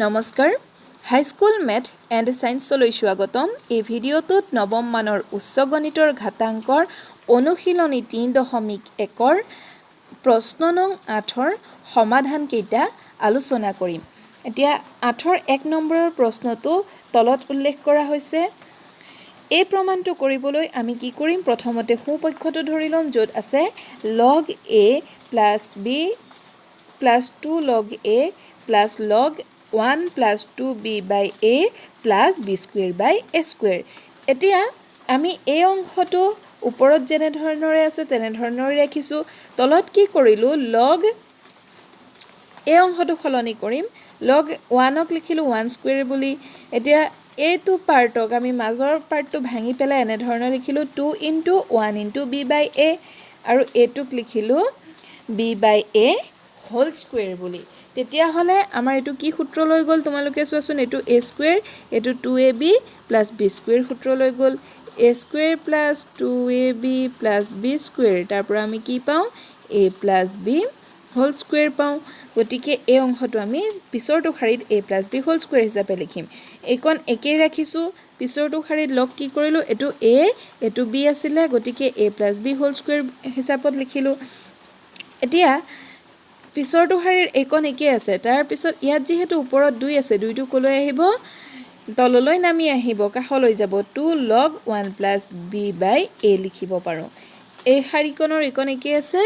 নমস্কাৰ high school math and সায়েন্সলৈ স্বাগতম এই ভিডিঅ'টোত নৱম মানৰ উচ্চ গণিতৰ ঘাতাংকৰ অনুশীলনী 3.1ৰ প্ৰশ্ন নং 8ৰ সমাধান কেইটা আলোচনা কৰিম এতিয়া 8ৰ 1 নম্বৰৰ প্ৰশ্নটো তলত উল্লেখ কৰা হৈছে এই প্ৰমাণটো কৰিবলৈ আমি কি কৰিম প্ৰথমতে সোঁপক্ষটো ধৰি লম য'ত আছে log a + b + 2 log a + log 1 plus 2b by a plus b square by a square. এতিয়া আমি এই অংশটো ওপৰত যেনে ধৰণৰে আছে তেনে ধৰণৰে ৰাখিছো তলত কি কৰিলো log এই অংশটো খলনি কৰিম log 1 ক লিখিলো 1 square বুলি এতিয়া এইটো পাৰ্টক আমি মাজৰ পাৰ্টটো ভাঙি পেলাই এনে ধৰণে লিখিলো 2 into 1 into b by a আৰু এটোক লিখিলো b by a whole square বুলি তেতিয়া হলে আমাৰ এটো কি সূত্ৰ লৈ গল তোমালোকে চোৱাচোন এটো a square এটো 2ab plus b square সূত্ৰ লৈ গল a square plus 2ab plus b square তাৰ পৰা আমি কি পাও a plus b whole square পাও গতিকে এই অংশটো আমি পিছৰটো খাৰিত a plus b whole square হিচাপে লিখিম এইকন একেই ৰাখিছো পিছৰটো খাৰিত লগ কি কৰিলো এটো a এটো b আছিল গতিকে a plus b whole square হিচাপত লিখিলো এতিয়া পিছৰটো হাৰিৰ একন একে আছে তাৰ পিছত ইয়াত যেহেতু ওপৰত 2 আছে 2টো কলৈ আহিব তললৈ নামি আহিব কাখলৈ যাব 2 log 1 plus b by a লিখিব পাৰো এই হাৰিকনৰ একন একে আছে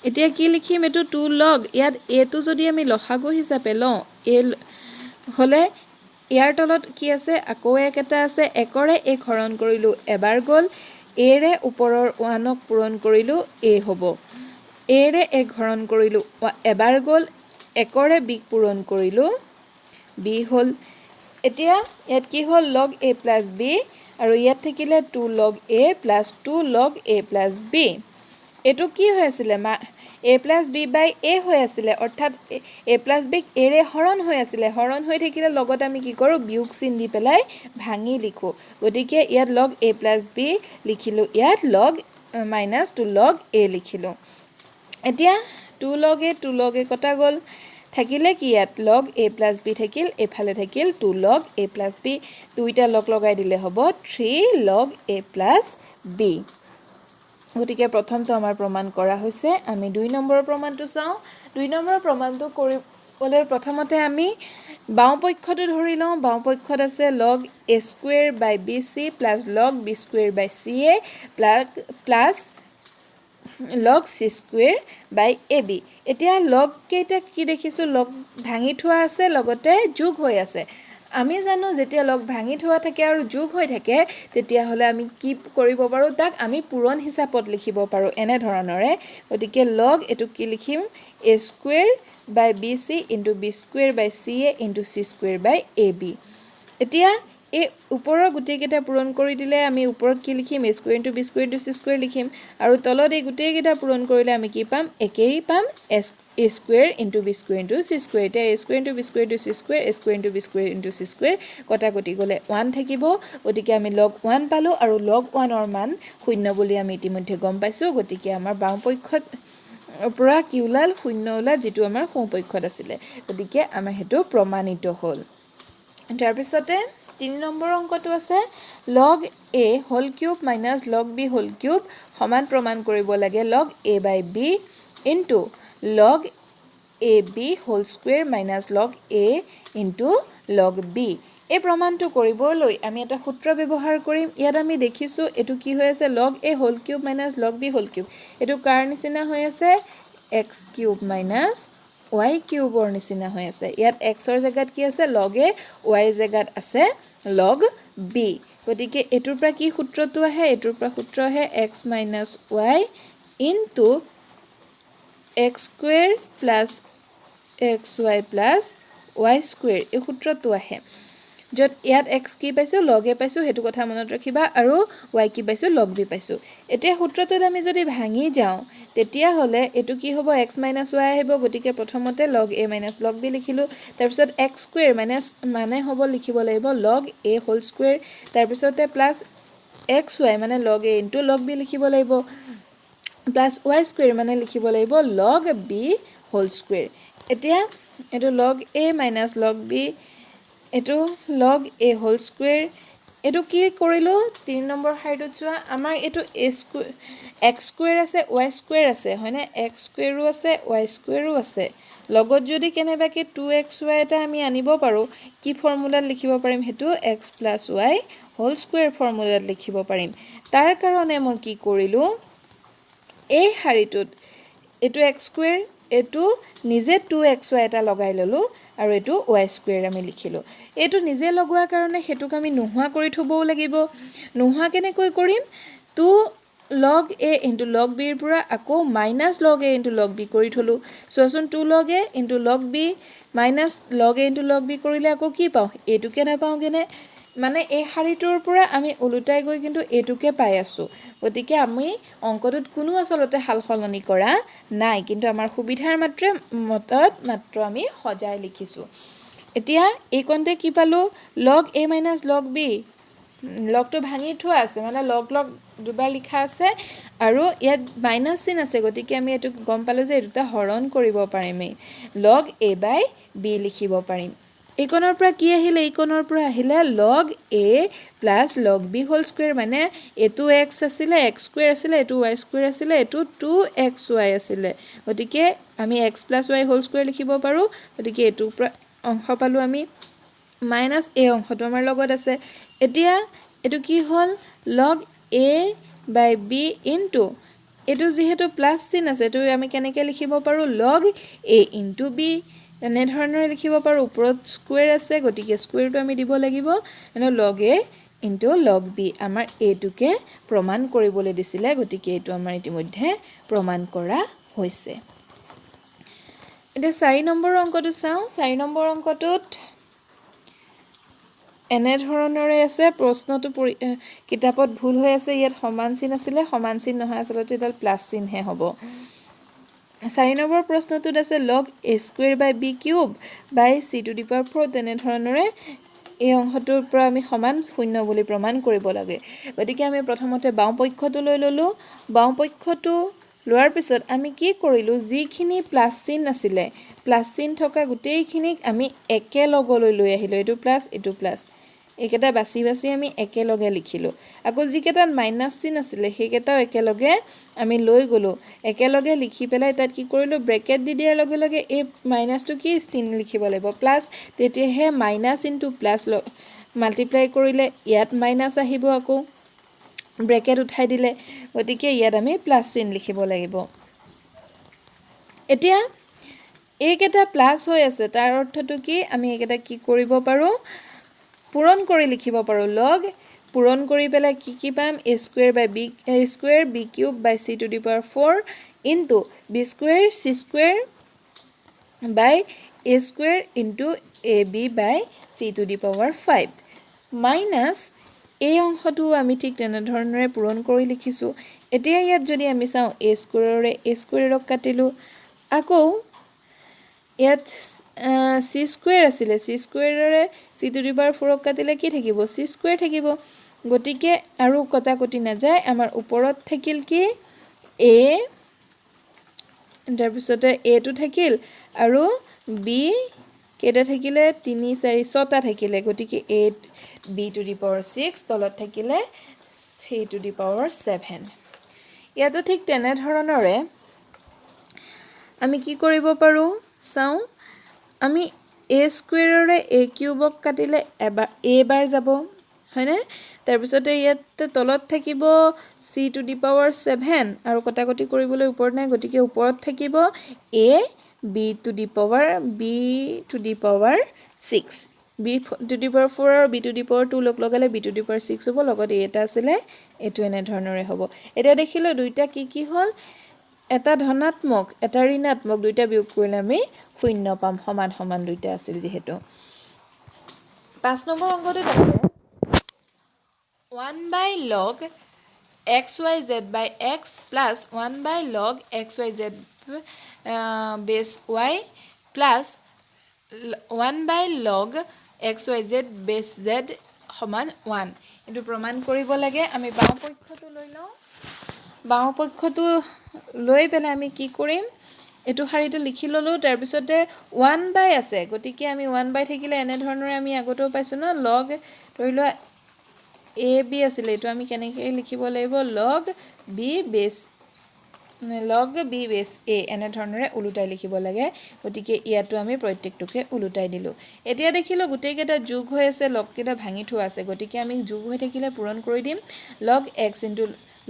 এতিয়া কি লিখিম এটো 2 log ইয়াত a টো যদি আমি লসাগু হিচাপে ল a হলে ইয়াৰ তলত কি আছে আকৌ এটা আছে একৰে এক হৰণ কৰিলো এবাৰ গল a ৰে ওপৰৰ 1 ক পূৰণ কৰিলো a হ'ব এৰে এক হৰণ কৰিলো এবাৰ গল একৰে বিক পূৰণ কৰিলো b হল এতিয়া ইয়াত কি হল log a plus b আৰু ইয়াত থাকিলে 2 log a plus 2 log a plus b এটো কি হৈ আছিল a plus b by a হৈ আছিল অৰ্থাৎ a plus b a ৰে হৰণ হৈ আছিল হৰণ হৈ থাকিলে লগত আমি কি কৰো বিয়োগ চিন দি পেলাই ভাঙি লিখো গতিকে ইয়াত log a plus b লিখিলো ইয়াত log minus 2 log a লিখিলো এতিয়া 2 log a কটা গল থাকিলে কি ইয়াত log a plus b থাকিল এফালে থাকিল 2 log a plus b দুইটা লগ লগাই দিলে হ'ব 3 log a plus b গতিকে প্ৰথমটো আমাৰ প্ৰমাণ কৰা হৈছে আমি 2 নম্বৰৰ প্ৰমাণটো চাও 2 নম্বৰৰ প্ৰমাণটো কৰিবলৈ প্ৰথমতে আমি বাওঁপক্ষটো ধৰি লওঁ বাওঁপক্ষত আছে log a square by bc plus log b square by ca plus log c square by ab এতিয়া log কেইটা কি দেখিছো log ভাঙি থোৱা আছে লগতে যোগ হৈ আছে আমি জানো যেতিয়া log ভাঙি থোৱা থাকে আৰু যোগ হৈ থাকে তেতিয়া হলে আমি কি কৰিব পাৰো তাক আমি পূৰণ হিচাপত লিখিব পাৰো এনে ধৰণৰে গতিকে log এটো কি লিখিম a square by bc into b square by ca into c square by ab এতিয়া এই ওপৰৰ গুটেই কেইটা পূৰণ কৰি দিলে আমি ওপৰত কি লিখিম a square into b square into c square লিখিম আৰু তলত এই গুটেই কেইটা পূৰণ কৰিলে আমি কি পাম একেই পাম a square into b square into c square এতিয়া a square into b square into c square a square into b square into c square কটা কটি গলে 1 থাকিব গতিকে আমি log 1 পালো আৰু log 1 ৰ মান 0 বুলি আমি ইতিমধ্যে গম পাইছো গতিকে আমাৰ বাওঁপক্ষত পৰা কি উলাল 0 উলাল যেটো আমাৰ সোঁপক্ষত আছিল গতিকে আমাৰ হেতু প্ৰমাণিত হ'ল তাৰ পিছতে 3 নম্বৰ অংকটো আছে log a whole cube minus log b whole cube সমান প্ৰমাণ কৰিব লাগে log a by b into log ab whole square minus log a into log b এই প্ৰমাণটো কৰিবলৈ আমি এটা সূত্ৰ ব্যৱহাৰ কৰিম ইয়াত আমি দেখিছো এটো কি হৈ আছে log a whole cube minus log b whole cube এটো কাৰ নিচিনা হৈ আছে x cube minus y cube or নিচিনা হৈ আছে ইয়াত x ৰ জাগাত কি আছে log a y ৰ জাগাত আছে log b গতিকে এটোৰ পৰা কি সূত্ৰটো আহে এটোৰ পৰা সূত্ৰ আহে x minus y into x square plus xy plus y square এই সূত্ৰটো আহে যত ইয়াত x কি পাইছো log a পাইছো হেতু কথা মনত ৰাখিবা আৰু y কি পাইছো log b পাইছো এতিয়া সূত্ৰটোত আমি যদি ভাঙি যাও তেতিয়া হলে এটো কি হ'ব x minus y আহিব গতিকে প্ৰথমতে log a minus log b লিখিলো তাৰ পিছত x square minus মানে হ'ব লিখিব লাগিব log a whole square তাৰ পিছতে plus xy মানে log a into log b লিখিব লাগিব plus y square মানে লিখিব লাগিব log b whole square এতিয়া এইটো log a minus log b, এইটো log a whole square, এইটো কি কৰিলোঁ 3 নম্বৰ শাৰীটোত চোৱা আমাৰ এইটো a square x square আছে y square আছে হয়নে x squareও আছে y squareও আছে লগত যদি কেনেবাকে 2xy এটা আমি আনিব পাৰোঁ কি ফৰ্মুলাত লিখিব পাৰিম হেতু x + y whole square ফৰ্মুলাত লিখিব পাৰিম তাৰ কাৰণে মই কি কৰিলোঁ এই শাৰীটোত এইটো x square এইটো নিজে 2xy এটা লগাই ললো আৰু এইটো y square আমি লিখিলো এইটো নিজে লগোৱা কাৰণে হেতুক আমি নোহোৱা কৰি থবও লাগিব নোহোৱা কেনেকৈ কৰিম 2 log a into log b ৰ পৰা আকৌ minus log a into log b কৰি থলো সোচোন 2 log a into log b minus log a into log b কৰিলে আকৌ কি পাও এটুকে না পাওগেনে মানে এই শাৰীটোৰ পৰা আমি উলুটাই গৈ কিন্তু এটুকে পাই আছো গতিকে আমি অংকটোত কোনো আসলতে হালসলনি কৰা নাই কিন্তু আমাৰ সুবিধাৰ মাত্ৰ আমি সজাই লিখিছো এতিয়া এই কোনতে কি পালো log a minus log b লগটো ভাঙি থোৱা আছে মানে লগ দুবাৰ লিখা আছে আৰু ইয়াত মাইনাস চিন আছে গতিকে আমি এটো গম পালো যে এটা হৰণ কৰিব পাৰিম log a by b লিখিব পাৰিম এইকনৰ পৰা কি আহিলে এইকনৰ পৰা আহিলে log a plus log b whole square মানে এটো x আছিল x square আছিল এটো y square আছিল এটো 2xy আছিল গতিকে আমি x plus y whole square লিখিব পাৰো গতিকে এটো অংশ পালো আমি মাইনাস a অংশটো আমাৰ লগত আছে এতিয়া এটো কি হল log a by b into এটো যেহেতু প্লাস চিন আছে এটো আমি কেনেকৈ লিখিব পাৰো log a into b এনে ধৰণৰে লিখিব পাৰো ওপৰত স্কয়াৰ আছে গতিকে স্কয়াৰটো আমি দিব লাগিব এনে log a into log b আমাৰ a টোকে প্ৰমাণ কৰিবলৈ দিছিলে গতিকে এটো আমাৰ ইতিমধ্যে প্ৰমাণ কৰা হৈছে এটা 4 নম্বৰ অংকটো চাও 4 নম্বৰ অংকটোত এনে ধৰণৰে আছে প্ৰশ্নটো কিতাপত ভুল হৈ আছে ইয়াত সমান চিন আছিল সমান চিন নহয় আসলতে এডাল প্লাস চিন হে হ'ব 4 নম্বৰ প্ৰশ্নটোত আছে log a square by b cube by c to the power 4 তেনে ধৰণৰে এই অংশটোৰ পৰা আমি সমান শূন্য বুলি প্ৰমাণ কৰিব লাগে গতিকে আমি প্ৰথমতে বাও পক্ষটো লৈ ললো বাও পক্ষটো লোৱাৰ পিছত আমি কি কৰিলো যিখিনি প্লাস চিন আছিল প্লাস চিন থকা গোটেইখিনিক আমি একে লগলৈ লৈ আহিলো এটো প্লাস একেটা বাছি আমি একেলগে লিখিলো আকৌ যিকেটা মাইনাস চিন আছিল হেকেটাও একেলগে আমি লৈ গলো একেলগে লিখি পেলাই তাত কি কৰিলো ব্ৰেকেট দি দিয়াৰ লগে লগে এই মাইনাসটো কি চিন লিখিব লাগিব প্লাস তেতিয়াহে মাইনাস ইনটু প্লাস মাল্টিপ্লাই কৰিলে ইয়াত মাইনাস আহিব আকৌ ব্ৰেকেট উঠাই দিলে গতিকে ইয়াত আমি প্লাস চিন লিখিব লাগিব এতিয়া এইকেটা প্লাস হৈ আছে তাৰ অৰ্থটো কি আমি এইকেটা কি কৰিব পাৰো পূৰণ কৰি লিখিব পাৰো log পূৰণ কৰি পেলাই কি পাম a square by b square b cube by c to the power 4 into b square c square by a square into ab by c to the power 5 minus এই অংশটো আমি ঠিক তেনে ধৰণৰে পূৰণ কৰি লিখিছো এতিয়া ইয়াত যদি আমি চাও a square কাটিলো আকৌ ইয়াত c square আছিল c square c to the power 4 কাটিলে কি থাকিব c square থাকিব গটিকে আৰু কটা কটি না যায় আমাৰ ওপৰত থাকিল কি a তাৰ পিছতে a টো থাকিল আৰু b কেটা থাকিলে 3 4 6টা থাকিলে গটিকে a b to the power 6 তলত থাকিলে c to the power 7 ইয়াতো ঠিক তেনে ধৰণৰে আমি কি কৰিব পাৰো চাও আমি a square a cube কাটিলে a বাৰ যাব হয়নে তাৰ পিছতে ইয়াত তলত থাকিব c to the power 7 আৰু কটাকটি কৰিবলৈ ওপৰত নাই গটিকে ওপৰত থাকিব a b to the power 6 b to the power 4 আৰু b to the power 2 লগালে b to the power 6 হ'ব লগত এটা আছিল এটো এনে ধৰণৰে হ'ব এটা দেখিলো দুইটা কি হল এটা ধনাত্মক এটা ঋণাত্মক দুইটা বিয়োগ কৰিলে আমি শূন্য পাম সমান দুইটা আছিল যেহেতু 5 নম্বৰ অংকটো আছে 1 by log xyz by x plus 1 by log xyz base y plus 1 by log xyz base z সমান 1 এটো প্ৰমাণ কৰিব লাগে আমি বাও পক্ষটো লৈ লওঁ বাও পক্ষটো লৈ পেলাই আমি কি কৰিম এইটো শাৰীটো লিখি ল'লোঁ তাৰপিছতে 1/, আছে গতিকে আমি 1/, থাকিলে এনেধৰণৰে আমি আগতেও পাইছোঁ ন লগ ধৰি লোৱা AB আছিলে এইটো আমি কেনেকৈ লিখিব লাগিব লগ B বেছ A এনেধৰণৰে ওলোটাই লিখিব লাগে গতিকে ইয়াতো আমি প্ৰত্যেকটোকে ওলোটাই দিলোঁ এতিয়া দেখিলোঁ গোটেইকেইটা যোগ হৈ আছে লগকেইটা ভাঙি থোৱা আছে গতিকে আমি যোগ হৈ থাকিলে পূৰণ কৰি দিম log x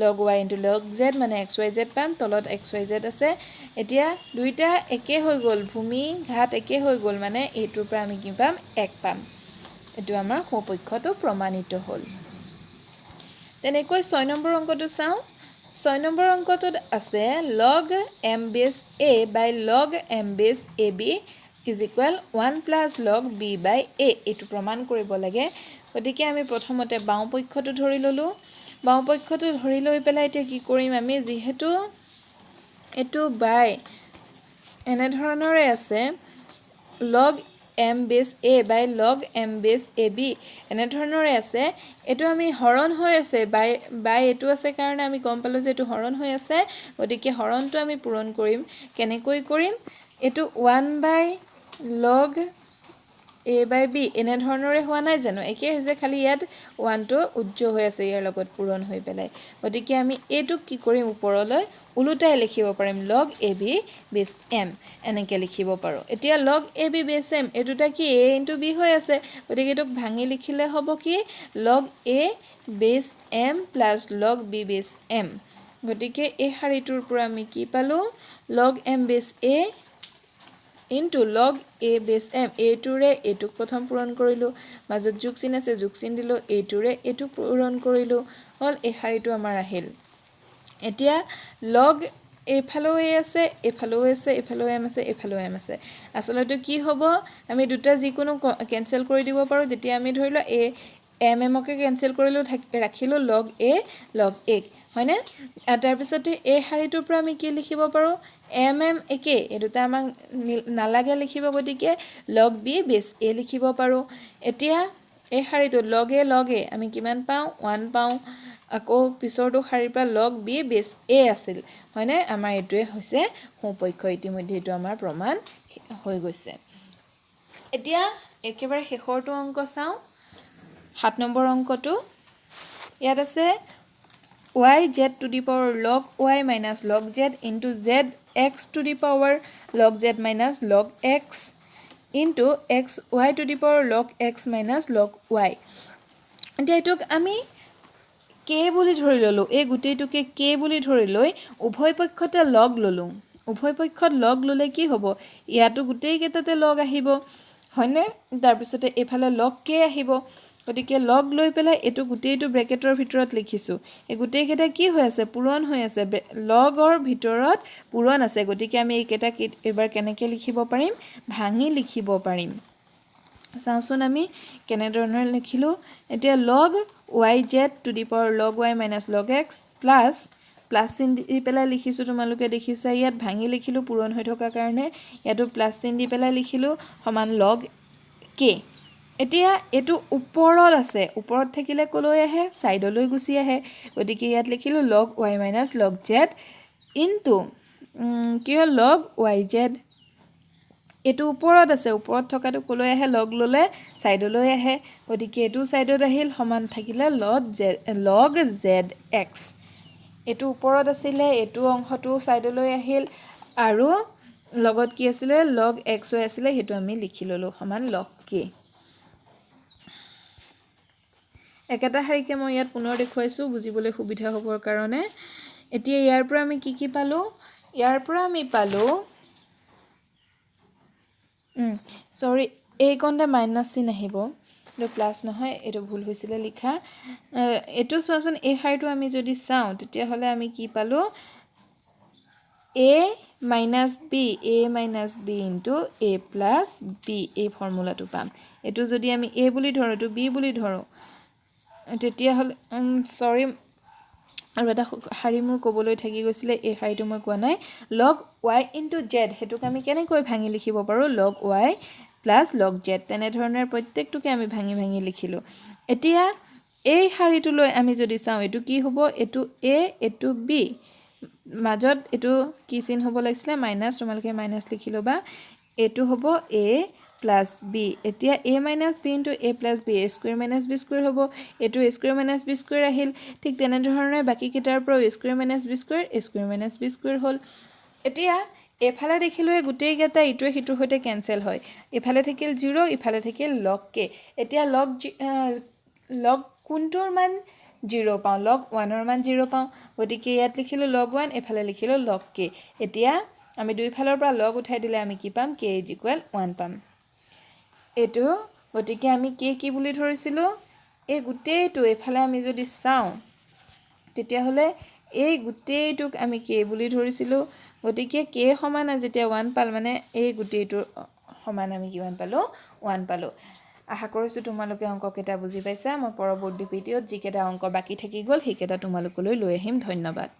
log y log z মানে xyz পাম তলত xyz আছে এতিয়া দুইটা একে হৈ গ'ল ভূমি ঘাত একে হৈ গ'ল মানে এইটোৰ পৰা আমি কি পাম 1 পাম এইটো আমাৰ সোঁপক্ষটো প্ৰমাণিত হ'ল তেনেকৈ 6 নম্বৰ অংকটো চাওঁ 6 নম্বৰ অংকটোত আছে log m base a by log m base ab is equal 1 plus log b by a এইটো প্ৰমাণ কৰিব লাগে গতিকে আমি প্ৰথমতে বাওঁপক্ষটো ধৰি ল'লোঁ বাওঁপক্ষটো ধৰি লৈ পেলাই এতিয়া কি কৰিম আমি যিহেতু এইটো বাই এনেধৰণৰে আছে log m base a by log m base ab এনেধৰণৰে আছে এইটো আমি হৰণ হৈ আছে বাই এইটো আছে কাৰণে আমি গম পালোঁ যে এইটো হৰণ হৈ আছে গতিকে হৰণটো আমি পূৰণ কৰিম কেনেকৈ কৰিম এইটো 1 log a by b এনেধৰণৰে হোৱা নাই জানো একে হৈছে খালি ইয়াত 1টো উজ্জ্ব হৈ আছে ইয়াৰ লগত পূৰণ হৈ পেলাই গতিকে আমি এইটোক কি কৰিম ওপৰলৈ ওলোটাই লিখিব পাৰিম log ab base m এনেকৈ লিখিব পাৰোঁ এতিয়া log ab base m এইটোটা কি a into b হৈ আছে গতিকে এইটোক ভাঙি লিখিলে হ'ব কি log a base m plus log b base m গতিকে এই শাৰীটোৰ পৰা আমি কি পালোঁ log m base a into log a base m এইটোৰে এইটোক প্ৰথম পূৰণ কৰিলোঁ মাজত যোগ চিন আছে যোগ চিন দিলোঁ এইটোৰে এইটোক পূৰণ কৰিলোঁ হ'ল এই শাৰীটো আমাৰ আহিল এতিয়া log এইফালেও a আছে এইফালেও আছে এইফালেও m আছে এইফালেও m আছে আসলতে কি হ'ব আমি দুটা যিকোনো কেনসেল কৰি দিব পাৰোঁ তেতিয়া আমি ধৰি লোৱা a কে কেনসেল কৰিলোঁ ৰাখিলোঁ log a log a হয়নে তাৰপিছতে এই শাৰীটোৰ পৰা আমি কি লিখিব পাৰোঁ m একে এই দুটা আমাক নালাগে লিখিব গতিকে log b base a লিখিব পাৰোঁ এতিয়া এই শাৰীটো log a আমি কিমান পাওঁ 1 পাওঁ আকৌ পিছৰটো শাৰীৰ পৰা log b base a আছিল হয়নে আমাৰ এইটোৱে হৈছে সোঁপক্ষ ইতিমধ্যে এইটো আমাৰ প্ৰমাণ হৈ গৈছে এতিয়া একেবাৰে শেষৰটো অংক চাওঁ 7 নম্বৰ অংকটো ইয়াত আছে y z to the power log y minus log z into z x to the power log z minus log x into x y to the power log x minus log y এতিয়া এইটোক আমি k বুলি ধৰি ললোঁ এই গোটেইটোকে k বুলি ধৰি লৈ উভয় পক্ষতে log ললোঁ উভয় পক্ষত log ললে কি হ'ব ইয়াতো গোটেই কেইটাতে log আহিব হয়নে তাৰপিছতে এফালে log k আহিব গতিকে log লৈ পেলাই এটো গোটেইটো ব্ৰেকেটৰ ভিতৰত লিখিছোঁ এই গোটেই কেইটা কি হৈ আছে পূৰণ হৈ আছে লগৰ ভিতৰত পূৰণ আছে গতিকে আমি এই কেইটা এবাৰ কেনেকৈ লিখিব পাৰিম ভাঙি লিখিব পাৰিম চাওঁচোন আমি কেনেধৰণে লিখিলোঁ এতিয়া log yz to the power log y minus log x plus চিন দি পেলাই লিখিছোঁ তোমালোকে দেখিছা ইয়াত ভাঙি লিখিলোঁ পূৰণ হৈ থকা কাৰণে ইয়াতো প্লাছ চিন দি পেলাই লিখিলোঁ সমান log k এতিয়া এটো ওপৰত আছে ওপৰত থাকিলে কলৈ আহে সাইডলৈ গুছি আহে গতিকে ইয়াত লিখিলোঁ log y minus log z into কি হ'ল log yz এটো ওপৰত আছে ওপৰত থকাটো কলৈ আহে log ললে সাইডলৈ আহে গতিকে এটো সাইডত আহিল সমান থাকিলে log zx এটো ওপৰত আছিল এটো অংশটো সাইডলৈ আহিল আৰু লগত কি আছিল log xy আছিল হেতু আমি লিখি ললো সমান log k একেটা হাৰিকে মই ইয়াত পুনৰ দেখুৱাইছো বুজিবলৈ সুবিধা হ'বৰ কাৰণে এতিয়া ইয়াৰ পৰা আমি কি পালো ইয়াৰ পৰা আমি পালো সৰি এই কোনটা মাইনাস চিন আহিব এটো প্লাস নহয় এটো ভুল হৈছিল লিখা এটো চোৱাচোন এই হাৰিটো আমি যদি চাওঁ তেতিয়া হলে আমি কি পালো a minus b into a plus b এই ফৰ্মুলাটো পাম এটো যদি আমি a বুলি ধৰো তো b বুলি ধৰো তেতিয়া হলে সৰি আৰু এটা হাৰি মোৰ কবলৈ থাকি গৈছিল এই হাৰিটো মই কোৱা নাই log y into z Hetuk আমি কেনেকৈ ভাঙি লিখিব পাৰো log y plus log z তেনে ধৰণৰ প্ৰত্যেকটোকে আমি ভাঙি লিখিলো এতিয়া এই হাৰিটো লৈ আমি যদি চাওঁ এটো কি হ'ব এটো a এটো b মাজত এইটো কি চিন হ'ব লাগিছিলে মাইনাছ তোমালোকে মাইনাছ লিখি ল'বা এইটো হ'ব a প্লাছ বি এতিয়া a minus b into a plus b a square minus b square হ'ব এইটো a square minus b square আহিল ঠিক তেনেধৰণে বাকীকেইটাৰ পৰাও a square minus b square হ'ল এতিয়া এফালে দেখিলোঁ গোটেইকেইটা ইটোৱে সিটোৰ সৈতে কেঞ্চেল হয় ইফালে থাকিল 0 ইফালে থাকিল লগ কে এতিয়া লগ কোনটোৰ মান 0 পাওঁ লগ 1ৰ মান 0 পাওঁ গতিকে ইয়াত লিখিলোঁ লগ 1 এফালে লিখিলোঁ লগ কে এতিয়া আমি দুইফালৰ পৰা লগ উঠাই দিলে আমি কি পাম k = 1 পাম এইটো গতিকে আমি কি বুলি ধৰিছিলোঁ এই গোটেইটো এফালে আমি যদি চাওঁ তেতিয়াহ'লে এই গোটেইটোক আমি k বুলি ধৰিছিলোঁ গতিকে k সমান যেতিয়া 1 পাল মানে এই গোটেইটোৰ সমান আমি কিমান পালোঁ 1 পালোঁ আশা কৰিছোঁ তোমালোকে অংককেইটা বুজি পাইছা মই পৰৱৰ্তী ভিডিঅ'ত যিকেইটা অংক বাকী থাকি গ'ল সেইকেইটা তোমালোকলৈ লৈ আহিম ধন্যবাদ